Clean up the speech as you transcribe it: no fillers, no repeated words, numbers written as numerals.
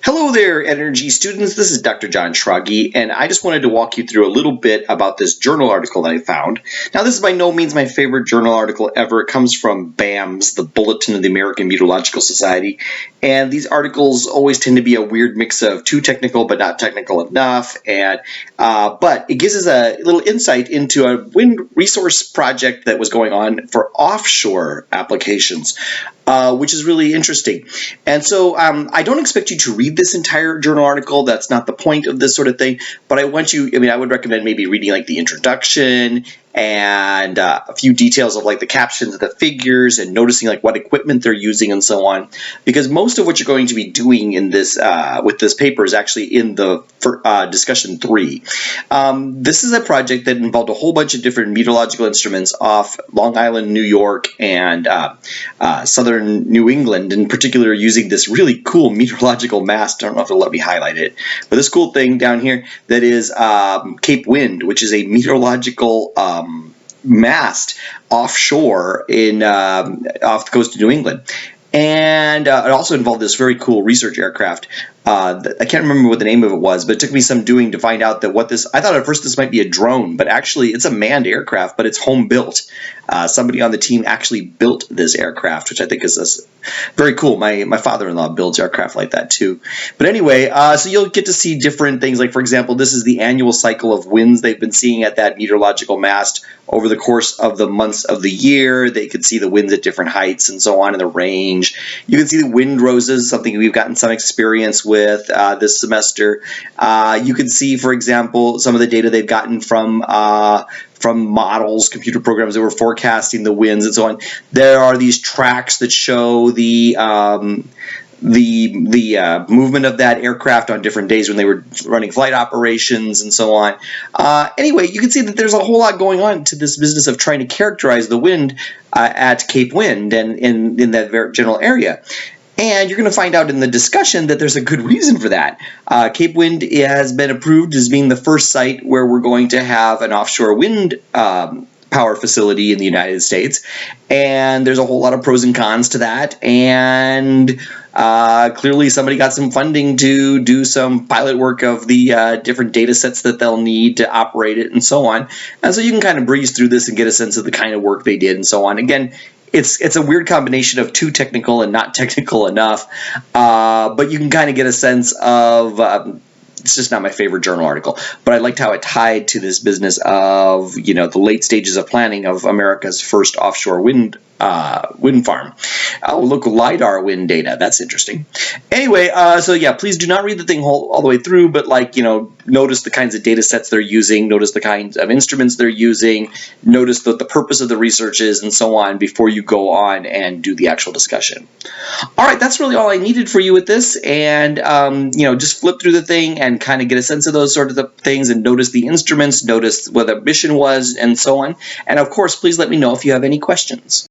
Hello there, energy students. This is Dr. John Schragi, and I just wanted to walk you through a little bit about this journal article that I found. Now, this is by no means my favorite journal article ever. It comes from BAMS, the Bulletin of the American Meteorological Society, and these articles always tend to be a weird mix of too technical but not technical enough, but it gives us a little insight into a wind resource project that was going on for offshore applications. Which is really interesting. And so I don't expect you to read this entire journal article. That's not the point of this sort of thing. But I would recommend maybe reading like the introduction and a few details of like the captions of the figures and noticing like what equipment they're using and so on. Because most of what you're going to be doing in this with this paper is actually in the discussion 3. This is a project that involved a whole bunch of different meteorological instruments off Long Island, New York, and southern New England, in particular using this really cool meteorological mast. I don't know if it'll let me highlight it, but this cool thing down here that is Cape Wind, which is a meteorological mast offshore in off the coast of New England. And it also involved this very cool research aircraft. I can't remember what the name of it was, but it took me some doing to find out that I thought at first this might be a drone, but actually it's a manned aircraft, but it's home built. Somebody on the team actually built this aircraft, which I think is very cool. My father-in-law builds aircraft like that too. But anyway, so you'll get to see different things. Like, for example, this is the annual cycle of winds they've been seeing at that meteorological mast over the course of the months of the year. They could see the winds at different heights and so on in the range. You can see the wind roses, something we've gotten some experience with this semester. You can see, for example, some of the data they've gotten from models, computer programs that were forecasting the winds and so on. There are these tracks that show the movement of that aircraft on different days when they were running flight operations and so on. Anyway, you can see that there's a whole lot going on to this business of trying to characterize the wind at Cape Wind and in that very general area. And you're going to find out in the discussion that there's a good reason for that. Cape Wind has been approved as being the first site where we're going to have an offshore wind power facility in the United States. And there's a whole lot of pros and cons to that. And clearly somebody got some funding to do some pilot work of the different data sets that they'll need to operate it and so on. And so you can kind of breeze through this and get a sense of the kind of work they did and so on. Again, it's a weird combination of too technical and not technical enough, but you can kind of get a sense of it's just not my favorite journal article, but I liked how it tied to this business of, the late stages of planning of America's first offshore wind farm. Local LiDAR wind data. That's interesting. Anyway, so yeah, please do not read the thing all the way through, but notice the kinds of data sets they're using, notice the kinds of instruments they're using, notice what the purpose of the research is, and so on before you go on and do the actual discussion. All right, that's really all I needed for you with this, and just flip through the thing and kind of get a sense of those sort of things and notice the instruments, notice what the mission was, and so on. And of course, please let me know if you have any questions.